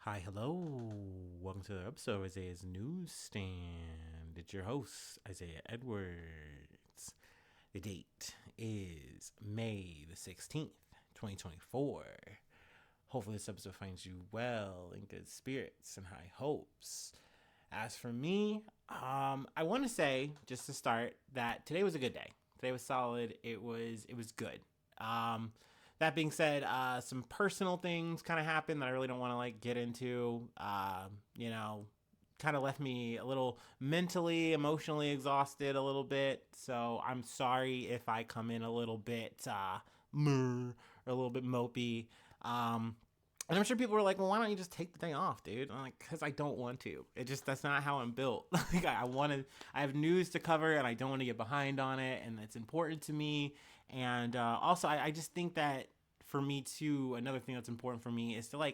Hi, hello. Welcome to the episode of Isaiah's Newsstand. It's your host, Isaiah Edwards. The date is May the 16th, 2024. Hopefully, this episode finds you well, in good spirits, and high hopes. As for me, I want to say, just to start, that today was a good day. Today was solid. It was good. That being said, some personal things kind of happened that I really don't want to get into. You know, kind of left me a little mentally, emotionally exhausted a little bit. So I'm sorry if I come in a little bit or a little bit mopey. And I'm sure people were like, "Well, why don't you just take the day off, dude?" I'm like, "Cause I don't want to. That's not how I'm built. I have news to cover, and I don't want to get behind on it, and it's important to me. And also, I just think that for me too, another thing that's important for me is to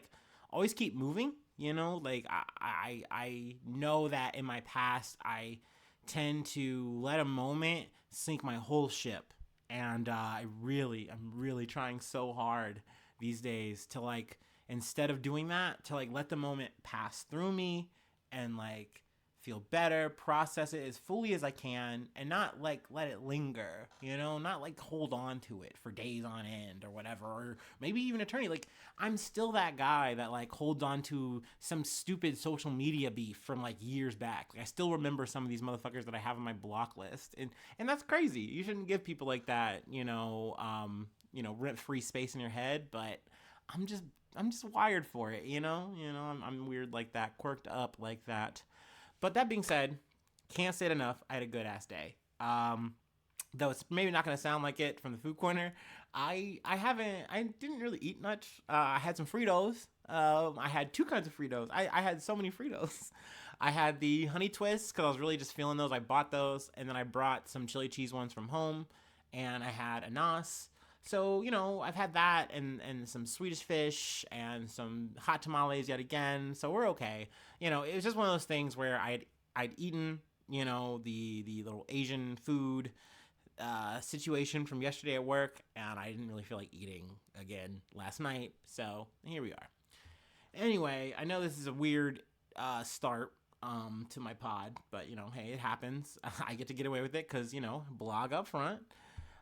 always keep moving. I know that in my past, I tend to let a moment sink my whole ship, and I'm really trying so hard these days to instead of doing that, to let the moment pass through me and feel better, process it as fully as I can, and not let it linger, not hold on to it for days on end or whatever, or maybe even eternity. I'm still that guy that holds on to some stupid social media beef from years back. I still remember some of these motherfuckers that I have on my block list, and that's crazy. You shouldn't give people like that, rent free space in your head, but I'm just I'm just wired for it, I'm weird like that, quirked up like that. But that being said, can't say it enough. I had a good ass day. Though it's maybe not gonna sound like it from the food corner. I didn't really eat much. I had some Fritos. I had two kinds of Fritos. I had so many Fritos. I had the honey twists because I was really just feeling those. I bought those, and then I brought some chili cheese ones from home, and I had a Nas. So, I've had that and some Swedish fish and some hot tamales yet again. So we're okay. It was just one of those things where I'd eaten, the little Asian food situation from yesterday at work, and I didn't really feel like eating again last night. So here we are. Anyway, I know this is a weird start to my pod, but hey, it happens. I get to get away with it because blog up front.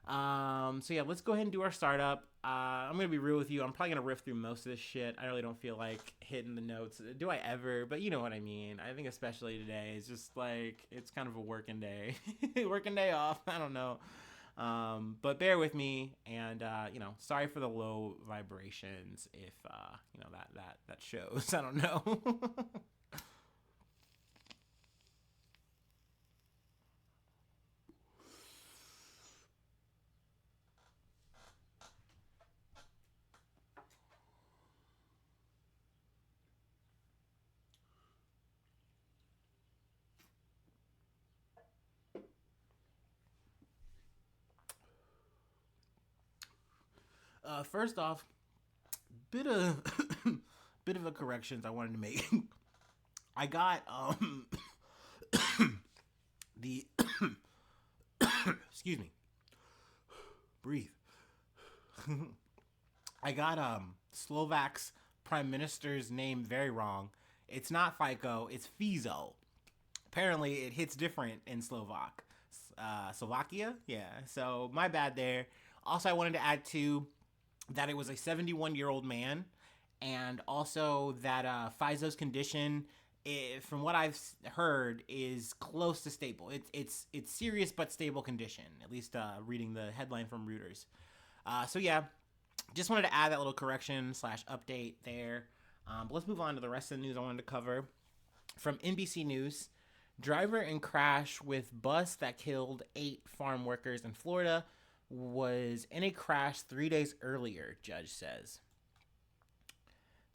So yeah, let's go ahead and do our startup. I'm gonna be real with you. I'm probably gonna riff through most of this shit. I really don't feel like hitting the notes. Do I ever? But you know what I mean. I think especially today is just it's kind of a working day, working day off. I don't know. But bear with me, and sorry for the low vibrations if that shows. I don't know. First off, bit of bit of a corrections I wanted to make. I got the excuse me, breathe. I got Slovak's prime minister's name very wrong. It's not FICO, it's Fizo. Apparently, it hits different in Slovak. Slovakia? Yeah, so my bad there. Also, I wanted to add to that it was a 71-year-old man, and also that Fizo's condition, from what I've heard, is close to stable. It's serious but stable condition. At least reading the headline from Reuters. So yeah, just wanted to add that little correction slash update there. But let's move on to the rest of the news I wanted to cover. From NBC News, driver in crash with bus that killed 8 farm workers in Florida was in a crash 3 days earlier, judge says.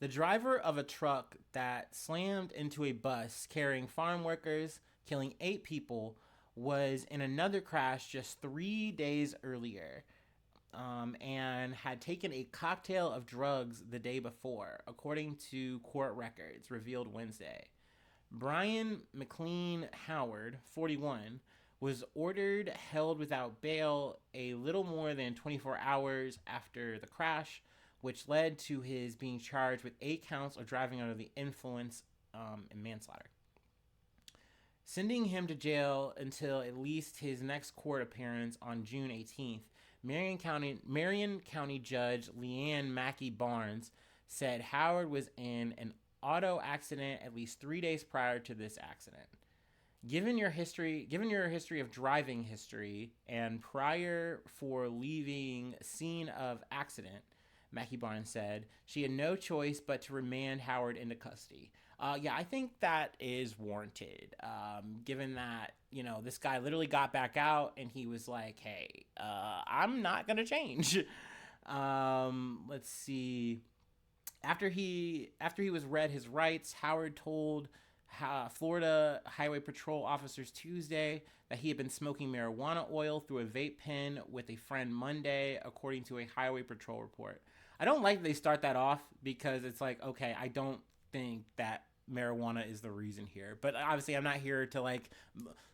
The driver of a truck that slammed into a bus carrying farm workers, killing 8 people, was in another crash just 3 days earlier, and had taken a cocktail of drugs the day before, according to court records revealed Wednesday. Brian McLean Howard, 41, was ordered held without bail a little more than 24 hours after the crash, which led to his being charged with 8 counts of driving under the influence and manslaughter, sending him to jail until at least his next court appearance on June 18th. Marion County Judge Leanne Mackey Barnes said Howard was in an auto accident at least 3 days prior to this accident. Given your history of driving history and prior for leaving scene of accident, Mackey Barnes said, she had no choice but to remand Howard into custody. I think that is warranted, given that, this guy literally got back out and he was like, hey, I'm not going to change. Let's see. After he was read his rights, Howard told Florida Highway Patrol officers Tuesday that he had been smoking marijuana oil through a vape pen with a friend Monday, according to a Highway Patrol report. I don't like they start that off because it's like, okay, I don't think that marijuana is the reason here. But obviously I'm not here to like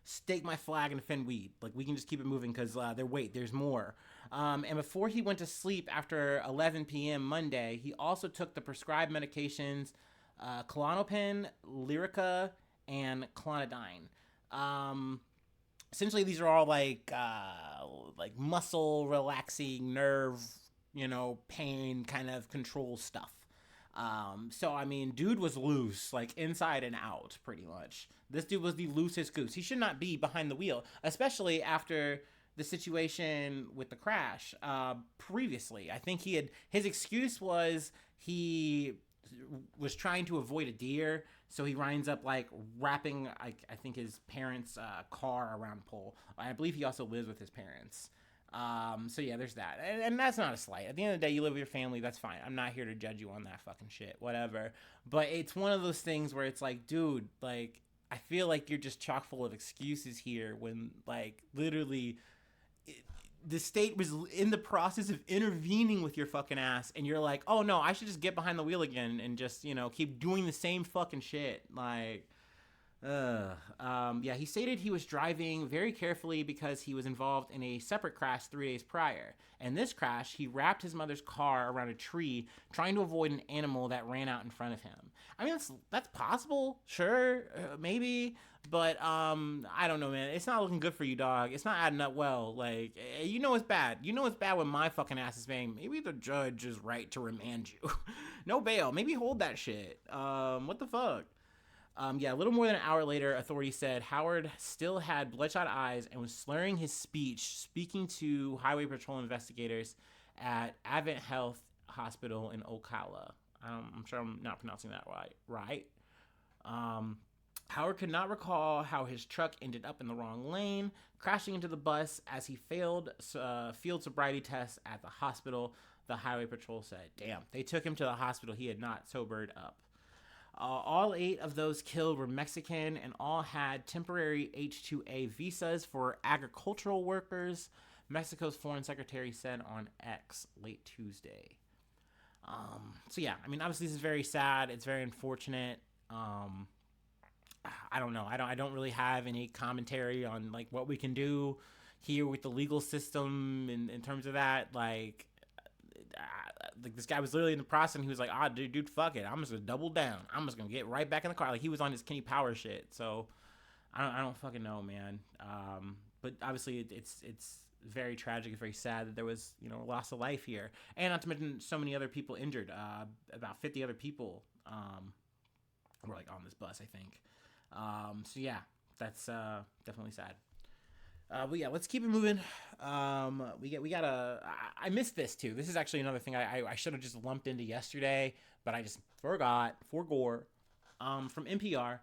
stake my flag and defend weed. Like we can just keep it moving because there's more. And before he went to sleep after 11 p.m. Monday, he also took the prescribed medications Klonopin, Lyrica, and Clonidine. Essentially, these are all like muscle relaxing, nerve, pain kind of control stuff. So I mean, dude was loose, like inside and out, pretty much. This dude was the loosest goose. He should not be behind the wheel, especially after the situation with the crash. Previously, I think his excuse was he was trying to avoid a deer, so he winds up like wrapping I think his parents' car around a pole. I believe he also lives with his parents. So yeah, there's that, and that's not a slight. At the end of the day, you live with your family, that's fine. I'm not here to judge you on that fucking shit, whatever. But it's one of those things where it's like, dude, like I feel like you're just chock full of excuses here when like literally the state was in the process of intervening with your fucking ass, and you're like, oh no, I should just get behind the wheel again and just, keep doing the same fucking shit. Like, he stated he was driving very carefully because he was involved in a separate crash 3 days prior. And this crash, he wrapped his mother's car around a tree, trying to avoid an animal that ran out in front of him. I mean, that's possible, sure, maybe, but I don't know, man. It's not looking good for you, dog. It's not adding up well. Like, it's bad. It's bad when my fucking ass is saying, maybe the judge is right to remand you. No bail. Maybe hold that shit. What the fuck? A little more than an hour later, authorities said Howard still had bloodshot eyes and was slurring his speech, speaking to Highway Patrol investigators at Advent Health Hospital in Ocala. I'm sure I'm not pronouncing that right. Howard could not recall how his truck ended up in the wrong lane, crashing into the bus as he failed field sobriety tests at the hospital, the Highway Patrol said. Damn, they took him to the hospital. He had not sobered up. All 8 of those killed were Mexican and all had temporary H-2A visas for agricultural workers, Mexico's foreign secretary said on X late Tuesday. Obviously this is very sad. It's very unfortunate. I don't know. I don't really have any commentary on like what we can do here with the legal system in terms of that. Like this guy was literally in the process and he was like, dude, fuck it. I'm just gonna double down. I'm just gonna get right back in the car. Like he was on his Kenny Power shit. So I don't fucking know, man. But obviously it's very tragic. It's very sad that there was, loss of life here. And not to mention so many other people injured. About 50 other people were like on this bus, I think. That's definitely sad. Let's keep it moving. We got I missed this too. This is actually another thing I should have just lumped into yesterday, but I just forgot. From NPR,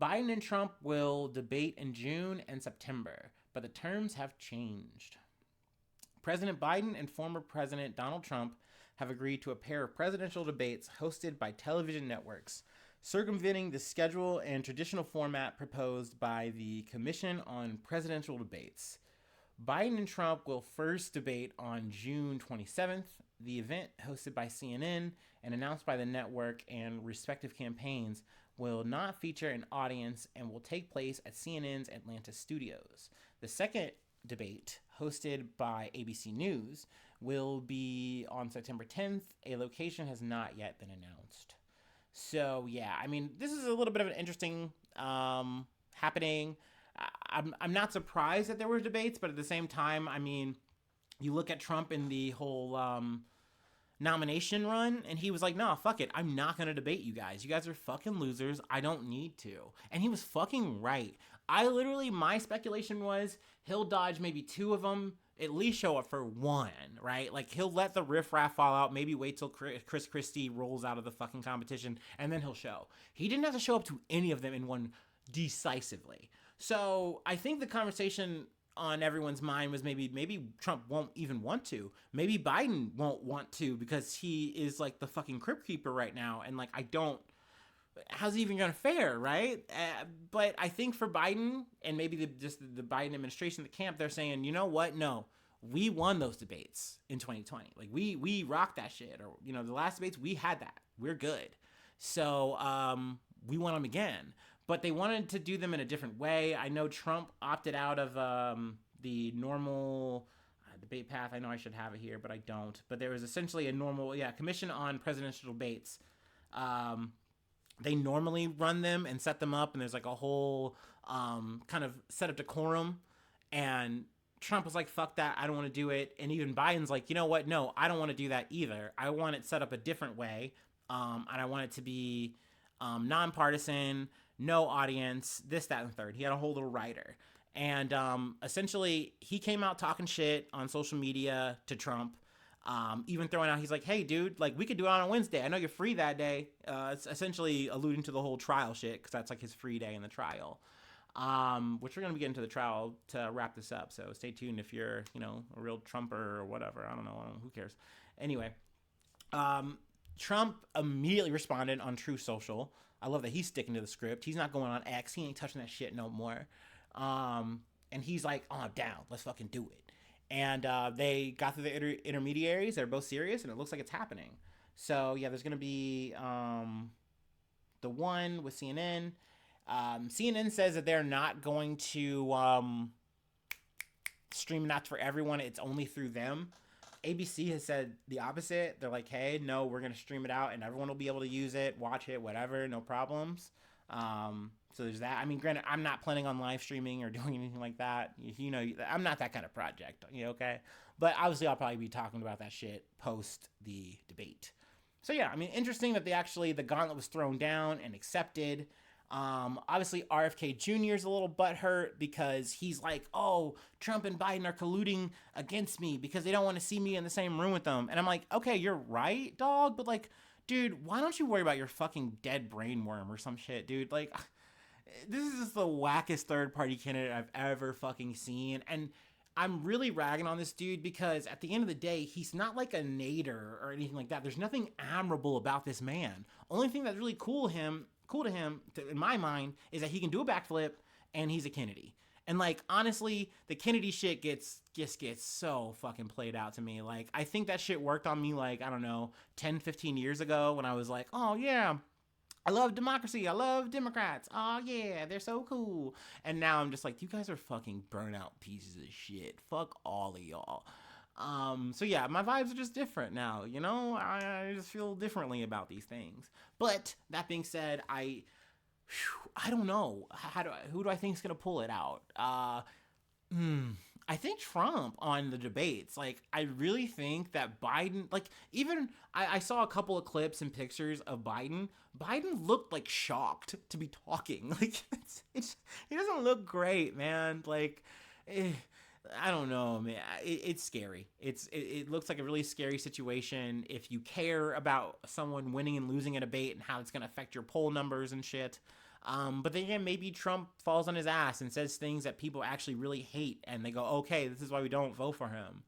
Biden and Trump will debate in June and September, but the terms have changed. President Biden and former President Donald Trump have agreed to a pair of presidential debates hosted by television networks, circumventing the schedule and traditional format proposed by the Commission on Presidential Debates. Biden and Trump will first debate on June 27th. The event, hosted by CNN and announced by the network and respective campaigns, will not feature an audience and will take place at CNN's Atlanta studios. The second debate, hosted by ABC News, will be on September 10th. A location has not yet been announced. So yeah, I mean, this is a little bit of an interesting happening. I'm not surprised that there were debates, but at the same time, I mean, you look at Trump in the whole nomination run, and he was like, "No, fuck it, I'm not gonna debate you guys. You guys are fucking losers. I don't need to." And he was fucking right. I literally, my speculation was he'll dodge maybe two of them, at least show up for one, right? Like he'll let the riffraff fall out, maybe wait till Chris Christie rolls out of the fucking competition, and then he'll show. He didn't have to show up to any of them in one decisively. So I think the conversation on everyone's mind was maybe Trump won't even want to. Maybe Biden won't want to because he is like the fucking crypt keeper right now, and like I don't. How's he even gonna fare, right? But I think for Biden and maybe the Biden administration, the camp, they're saying, you know what? No, we won those debates in 2020. Like we rocked that shit, or the last debates we had that. We're good. So we want them again. But they wanted to do them in a different way. I know Trump opted out of the normal debate path. I know I should have it here, but I don't. But there was essentially a normal, Commission on Presidential Debates. They normally run them and set them up, and there's like a whole kind of set up decorum. And Trump was like, fuck that, I don't want to do it. And even Biden's like, you know what? No, I don't want to do that either. I want it set up a different way. And I want it to be nonpartisan, no audience, this, that, and third. He had a whole little writer. And essentially, he came out talking shit on social media to Trump. Even throwing out, he's like, hey, dude, like, we could do it on a Wednesday. I know you're free that day. It's essentially alluding to the whole trial shit, because that's like his free day in the trial. Which we're going to be getting to the trial to wrap this up. So stay tuned if you're, a real Trumper or whatever. I don't know. Who cares? Anyway, Trump immediately responded on True Social. I love that he's sticking to the script. He's not going on X. He ain't touching that shit no more. And he's like, oh, I'm down. Let's fucking do it. And they got through the intermediaries. They're both serious, and it looks like it's happening. So, yeah, there's going to be the one with CNN. CNN says that they're not going to stream it out for everyone. It's only through them. ABC has said the opposite. They're like, hey, no, we're going to stream it out, and everyone will be able to use it, watch it, whatever, no problems. So there's that. I mean, granted, I'm not planning on live streaming or doing anything like that. I'm not that kind of project, okay? But obviously, I'll probably be talking about that shit post the debate. So yeah, I mean, interesting that the gauntlet was thrown down and accepted. Obviously, RFK Jr. is a little butthurt because he's like, oh, Trump and Biden are colluding against me because they don't want to see me in the same room with them. And I'm like, okay, you're right, dog, but like, dude, why don't you worry about your fucking dead brain worm or some shit, dude? Like, this is just the wackest third-party candidate I've ever fucking seen. And I'm really ragging on this dude because at the end of the day, he's not like a Nader or anything like that. There's nothing admirable about this man. Only thing that's really cool to him, in my mind, is that he can do a backflip and he's a Kennedy. And like, honestly, the Kennedy shit gets so fucking played out to me. Like, I think that shit worked on me like, I don't know, 10, 15 years ago when I was like, oh yeah, I love democracy. I love Democrats. Oh yeah, they're so cool. And now I'm just like, you guys are fucking burnout pieces of shit. Fuck all of y'all. So yeah, my vibes are just different now, I just feel differently about these things. But that being said, I don't know. Who do I think is going to pull it out? I think Trump on the debates. Like, I really think that Biden, like, even I saw a couple of clips and pictures of Biden. Biden looked like shocked to be talking. Like, he doesn't look great, man. Like, I don't know, man. It's scary. It looks like a really scary situation if you care about someone winning and losing a debate and how it's going to affect your poll numbers and shit. But then again, maybe Trump falls on his ass and says things that people actually really hate, and they go, okay, this is why we don't vote for him.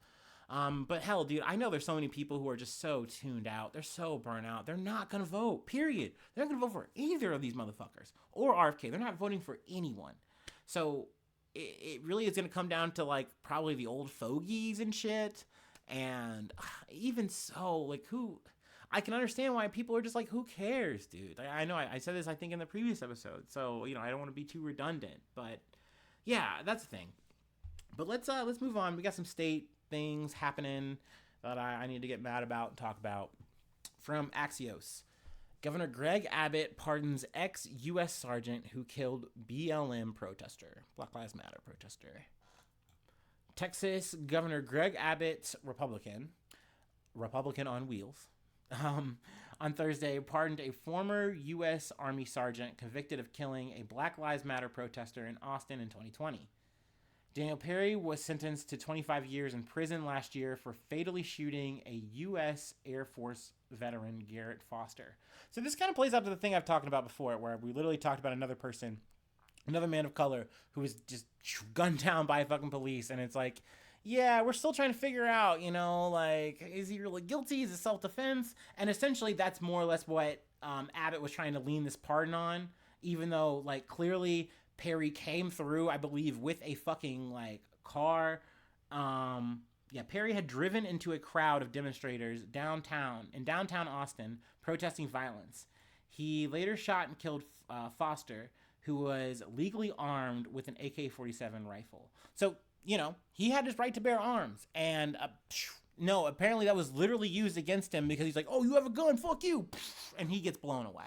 But hell, dude, I know there's so many people who are just so tuned out. They're so burnt out. They're not going to vote, period. They're not going to vote for either of these motherfuckers or RFK. They're not voting for anyone. So it really is going to come down to, like, probably the old fogies and shit. And even so, like, I can understand why people are just like, who cares, dude? I know I said this, I think, in the previous episode. So, I don't want to be too redundant. But, yeah, that's the thing. But let's move on. We got some state things happening. that I need to get mad about and talk about. From Axios. Governor Greg Abbott pardons ex-U.S. sergeant who killed BLM protester, Black Lives Matter protester. Texas Governor Greg Abbott, Republican on wheels, on Thursday pardoned a former U.S. Army sergeant convicted of killing a Black Lives Matter protester in Austin in 2020. Daniel Perry was sentenced to 25 years in prison last year for fatally shooting a U.S. Air Force veteran, Garrett Foster. So this kind of plays up to the thing I've talked about before, where we literally talked about another person, another man of color, who was just gunned down by fucking police. And it's like, yeah, we're still trying to figure out, you know, like, is he really guilty? Is it self-defense? And essentially that's more or less what Abbott was trying to lean this pardon on, even though, like, clearly Perry came through, I believe, with a fucking, like, car. Perry had driven into a crowd of demonstrators in downtown Austin, protesting violence. He later shot and killed Foster, who was legally armed with an AK-47 rifle. So, you know, he had his right to bear arms. And no, apparently that was literally used against him because he's like, oh, you have a gun, fuck you. And he gets blown away.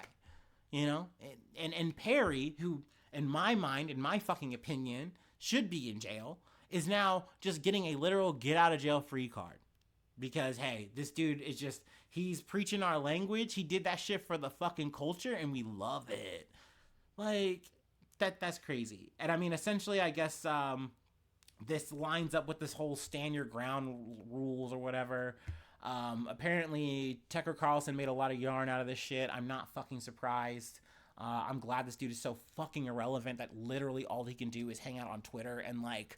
You know? And Perry, who, in my mind, in my fucking opinion, should be in jail, is now just getting a literal get out of jail free card. Because, hey, this dude is just, he's preaching our language. He did that shit for the fucking culture and we love it. Like, that's crazy. And I mean, essentially, I guess this lines up with this whole stand your ground rules or whatever. Apparently, Tucker Carlson made a lot of yarn out of this shit. I'm not fucking surprised. I'm glad this dude is so fucking irrelevant that literally all he can do is hang out on Twitter and, like,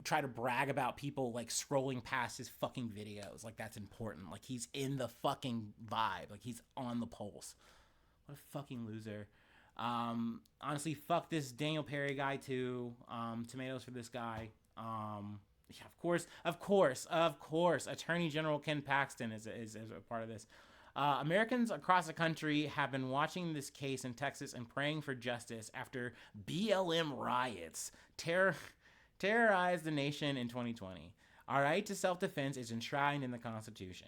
try to brag about people, like, scrolling past his fucking videos. Like, that's important. Like, he's in the fucking vibe. Like, he's on the pulse. What a fucking loser. Honestly, fuck this Daniel Perry guy, too. Tomatoes for this guy. Yeah, of course. Attorney General Ken Paxton is a part of this. Americans across the country have been watching this case in Texas and praying for justice after BLM riots terrorized the nation in 2020. Our right to self-defense is enshrined in the Constitution.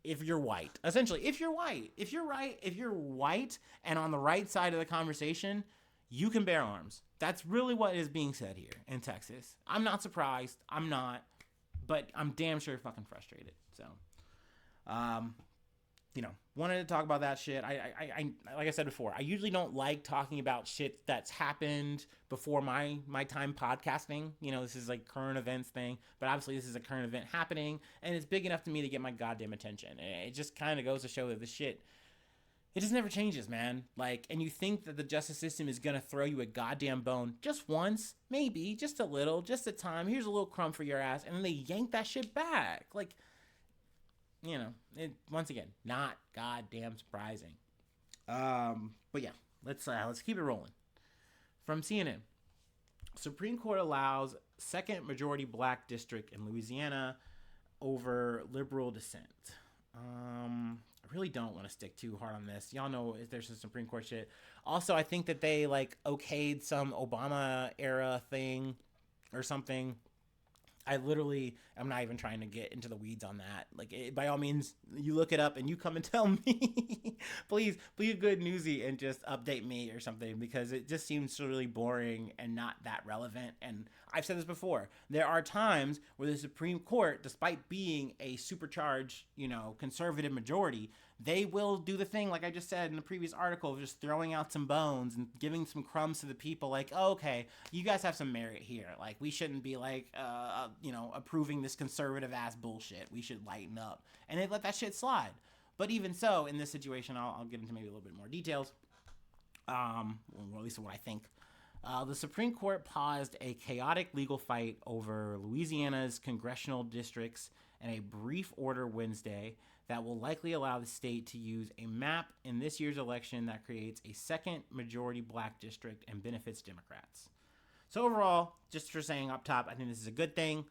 If you're white, essentially, if you're white and on the right side of the conversation, you can bear arms. That's really what is being said here in Texas. I'm not surprised. I'm not, but I'm damn sure fucking frustrated. So, you know, wanted to talk about that shit. I like I said before, I usually don't like talking about shit that's happened before my time podcasting. You know, this is like current events thing, but obviously this is a current event happening, and it's big enough to me to get my goddamn attention. And it just kind of goes to show that this shit, it just never changes, man. Like, and you think that the justice system is gonna throw you a goddamn bone just once, maybe, just a little, just a time. Here's a little crumb for your ass, and then they yank that shit back. Like, you know, once again, not goddamn surprising. But yeah, let's keep it rolling. From CNN, Supreme Court allows second majority black district in Louisiana over liberal dissent. I really don't want to stick too hard on this. Y'all know if there's some Supreme Court shit. Also, I think that they like okayed some Obama era thing or something. I'm not even trying to get into the weeds on that. Like, by all means, you look it up and you come and tell me. Please, be a good newsie and just update me or something, because it just seems really boring and not that relevant. And I've said this before. There are times where the Supreme Court, despite being a supercharged, you know, conservative majority, they will do the thing, like I just said in the previous article, of just throwing out some bones and giving some crumbs to the people. Like, oh, okay, you guys have some merit here. Like, we shouldn't be like, you know, approving this conservative ass bullshit. We should lighten up. And they let that shit slide. But even so, in this situation, I'll get into maybe a little bit more details. Or at least what I think. The Supreme Court paused a chaotic legal fight over Louisiana's congressional districts in a brief order Wednesday that will likely allow the state to use a map in this year's election that creates a second majority black district and benefits Democrats. So overall, just for saying up top, I think this is a good thing.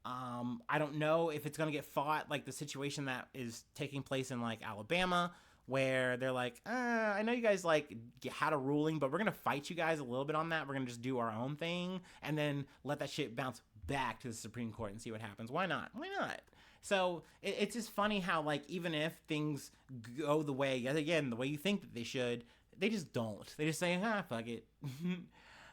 I don't know if it's going to get fought like the situation that is taking place in like Alabama, where they're like, I know you guys like had a ruling, but we're going to fight you guys a little bit on that. We're going to just do our own thing and then let that shit bounce back to the Supreme Court and see what happens. Why not? So it's just funny how, like, even if things go the way, yet again, the way you think that they should, they just don't. They just say, fuck it.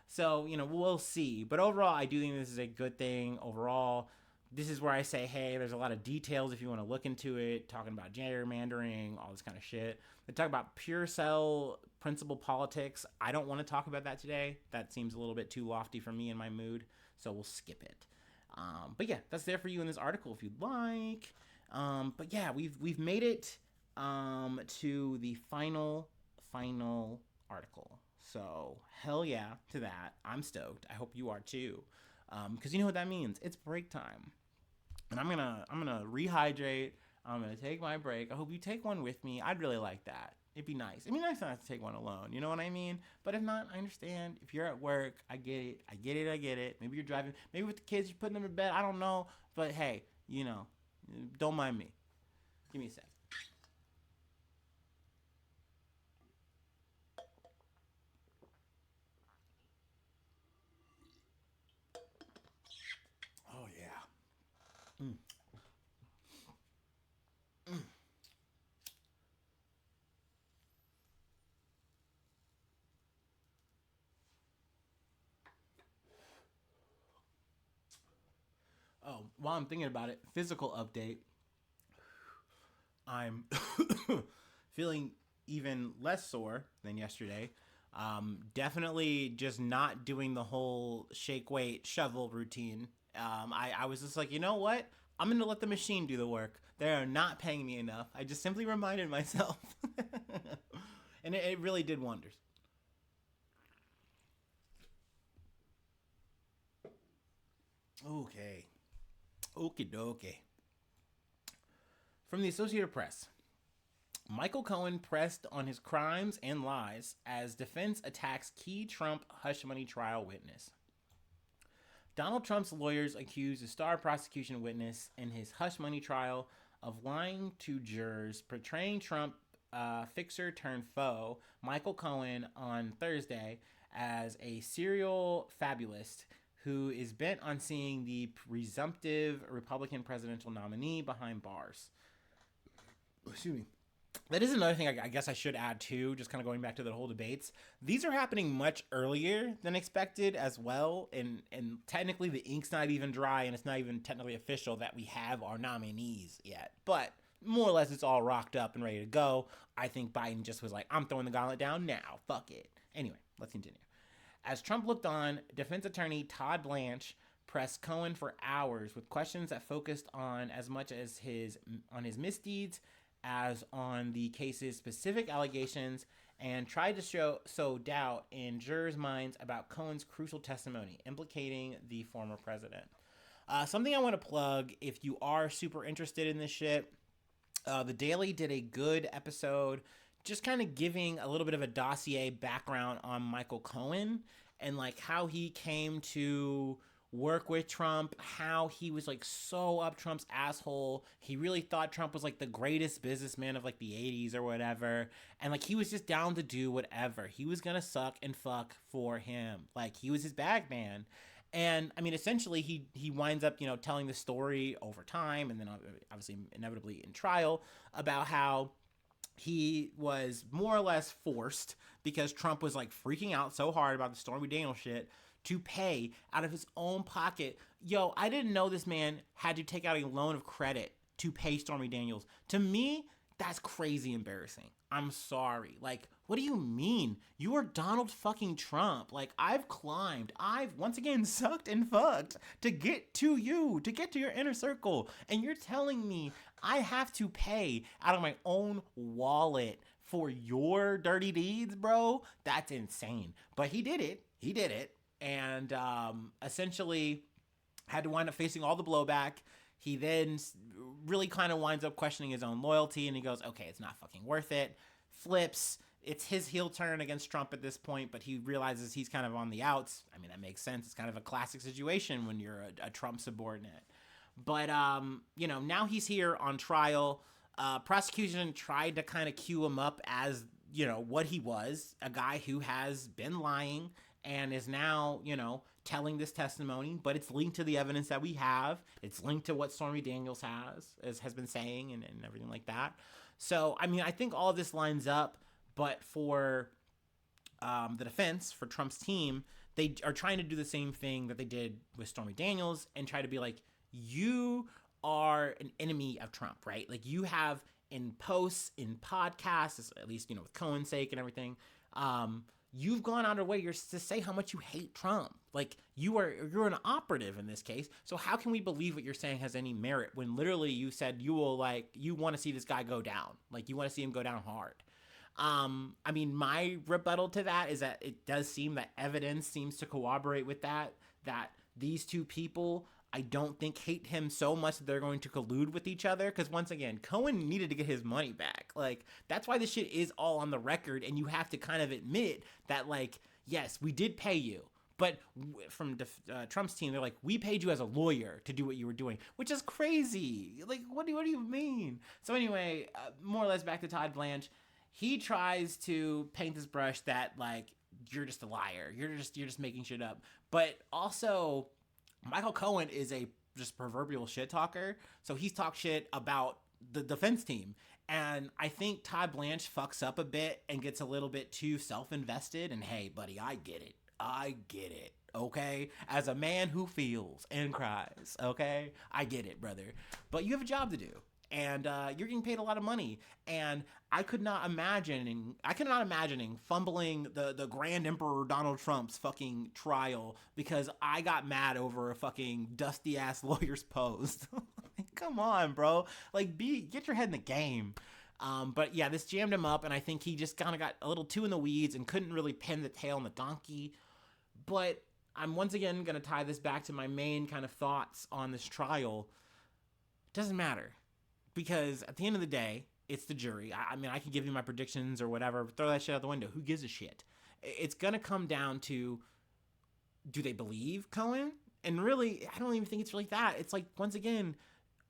So, we'll see. But overall, I do think this is a good thing overall. This is where I say, hey, there's a lot of details if you want to look into it, talking about gerrymandering, all this kind of shit. They talk about pure cell principle politics. I don't want to talk about that today. That seems a little bit too lofty for me in my mood, so we'll skip it. But yeah, that's there for you in this article if you'd like. But yeah, we've made it to the final article. So hell yeah to that. I'm stoked. I hope you are too. Because you know what that means. It's break time. And I'm gonna rehydrate. I'm gonna take my break. I hope you take one with me. I'd really like that. It'd be nice. It'd be nice not to take one alone. You know what I mean? But if not, I understand. If you're at work, I get it. I get it. Maybe you're driving. Maybe with the kids, you're putting them to bed. I don't know. But hey, don't mind me. Give me a sec. Oh yeah. Mm. Oh, while I'm thinking about it, physical update. I'm feeling even less sore than yesterday. Definitely just not doing the whole shake, weight, shovel routine. I was just like, you know what? I'm going to let the machine do the work. They are not paying me enough. I just simply reminded myself. And it really did wonders. Okay. Okie dokie. From the Associated Press. Michael Cohen pressed on his crimes and lies as defense attacks key Trump hush money trial witness. Donald Trump's lawyers accused a star prosecution witness in his hush money trial of lying to jurors, portraying Trump fixer turned foe, Michael Cohen, on Thursday as a serial fabulist who is bent on seeing the presumptive Republican presidential nominee behind bars. Excuse me. That is another thing I guess I should add too, just kind of going back to the whole debates. These are happening much earlier than expected as well, and technically the ink's not even dry, and it's not even technically official that we have our nominees yet. But more or less it's all rocked up and ready to go. I think Biden just was like, I'm throwing the gauntlet down now. Fuck it. Anyway, let's continue. As Trump looked on, defense attorney Todd Blanche pressed Cohen for hours with questions that focused on as much as his misdeeds as on the case's specific allegations, and tried to sow doubt in jurors' minds about Cohen's crucial testimony implicating the former president. Something I want to plug if you are super interested in this shit. The Daily did a good episode just kind of giving a little bit of a dossier background on Michael Cohen and like how he came to work with Trump, how he was like so up Trump's asshole. He really thought Trump was like the greatest businessman of like the 80s or whatever. And like he was just down to do whatever. He was gonna suck and fuck for him. Like he was his bag man. And I mean, essentially, he winds up, telling the story over time, and then obviously, inevitably in trial, about how he was more or less forced because Trump was like freaking out so hard about the Stormy Daniels shit to pay out of his own pocket. Yo, I didn't know this man had to take out a loan of credit to pay Stormy Daniels. To me, that's crazy embarrassing. I'm sorry. Like, what do you mean? You are Donald fucking Trump. Like, I've once again sucked and fucked to get to you, to get to your inner circle. And you're telling me I have to pay out of my own wallet for your dirty deeds, bro? That's insane. But he did it. And essentially had to wind up facing all the blowback. He then really kind of winds up questioning his own loyalty, and he goes, okay, it's not fucking worth it. Flips. It's his heel turn against Trump at this point, but he realizes he's kind of on the outs. I mean, that makes sense. It's kind of a classic situation when you're a Trump subordinate. But, now he's here on trial. Prosecution tried to kind of cue him up as, what he was, a guy who has been lying and is now, telling this testimony, but it's linked to the evidence that we have. It's linked to what Stormy Daniels has been saying and everything like that. So, I mean, I think all of this lines up, but for the defense, for Trump's team, they are trying to do the same thing that they did with Stormy Daniels and try to be like, you are an enemy of Trump, right? Like, you have in posts, in podcasts, at least, with Cohen's sake and everything, you've gone out of your way to say how much you hate Trump. Like, you're an operative in this case. So how can we believe what you're saying has any merit when literally you said you want to see this guy go down? Like, you want to see him go down hard. I mean, my rebuttal to that is that it does seem that evidence seems to corroborate with that these two people, I don't think, hate him so much that they're going to collude with each other. Because once again, Cohen needed to get his money back. Like, that's why this shit is all on the record. And you have to kind of admit that, like, yes, we did pay you. But from Trump's team, they're like, we paid you as a lawyer to do what you were doing, which is crazy. Like, what do you mean? So anyway, more or less back to Todd Blanche. He tries to paint this brush that, like, you're just a liar. You're just making shit up. But also, Michael Cohen is a just proverbial shit talker. So he's talked shit about the defense team. And I think Todd Blanche fucks up a bit and gets a little bit too self-invested. And hey, buddy, I get it. Okay? As a man who feels and cries, okay? I get it, brother. But you have a job to do. And you're getting paid a lot of money. And I could not imagining fumbling the Grand Emperor Donald Trump's fucking trial because I got mad over a fucking dusty ass lawyer's post. Come on, bro. Like, get your head in the game. But yeah, this jammed him up, and I think he just kind of got a little too in the weeds and couldn't really pin the tail on the donkey. But I'm once again going to tie this back to my main kind of thoughts on this trial. It doesn't matter. Because at the end of the day, it's the jury. I mean, I can give you my predictions or whatever, throw that shit out the window. Who gives a shit? It's going to come down to, do they believe Cohen? And really, I don't even think it's really that. It's like, once again,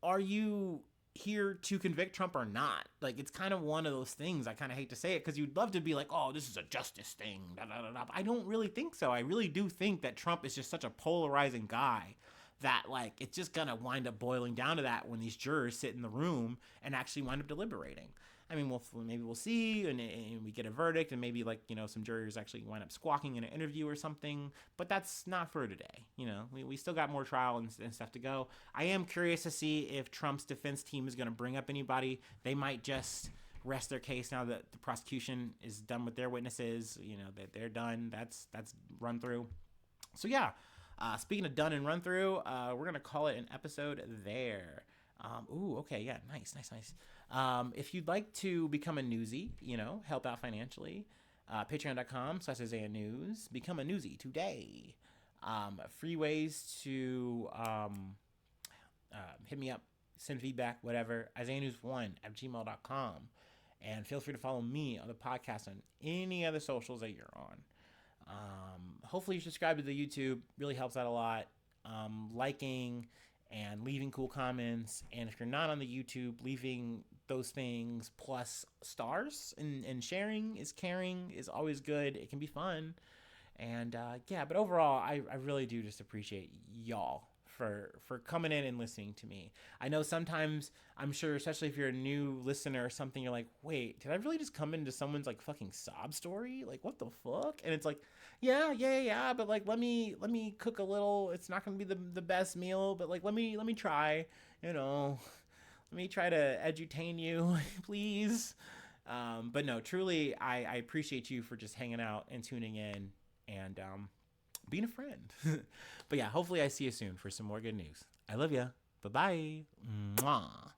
are you here to convict Trump or not? Like, it's kind of one of those things. I kind of hate to say it because you'd love to be like, oh, this is a justice thing. Da, da, da, da. I don't really think so. I really do think that Trump is just such a polarizing guy that, like, it's just gonna wind up boiling down to that when these jurors sit in the room and actually wind up deliberating. I mean, maybe we'll see, and we get a verdict, and maybe, like, some jurors actually wind up squawking in an interview or something, but that's not for today. We still got more trial and stuff to go. I am curious to see if Trump's defense team is gonna bring up anybody. They might just rest their case now that the prosecution is done with their witnesses, that they're done. That's run through. So yeah. Speaking of done and run through, we're going to call it an episode there. Okay. Yeah. Nice. If you'd like to become a newsie, help out financially, patreon.com/Isaiah News, become a newsie today. Free ways to hit me up, send feedback, whatever, IsaiahNews1@gmail.com. And feel free to follow me on the podcast on any other socials that you're on. Hopefully you subscribe to the YouTube. Really helps out a lot. Liking and leaving cool comments. And if you're not on the YouTube, leaving those things plus stars and sharing is caring is always good. It can be fun. And but overall, I really do just appreciate y'all for coming in and listening to me. I know sometimes, I'm sure, especially if you're a new listener or something, you're like, wait, did I really just come into someone's like fucking sob story? Like, what the fuck? And it's like, yeah, but like, let me cook a little. It's not gonna be the best meal, but like, let me try, let me try to edutain you, please. But no, truly, I appreciate you for just hanging out and tuning in and being a friend. But yeah, hopefully I see you soon for some more good news. I love ya. Bye-bye. Mwah.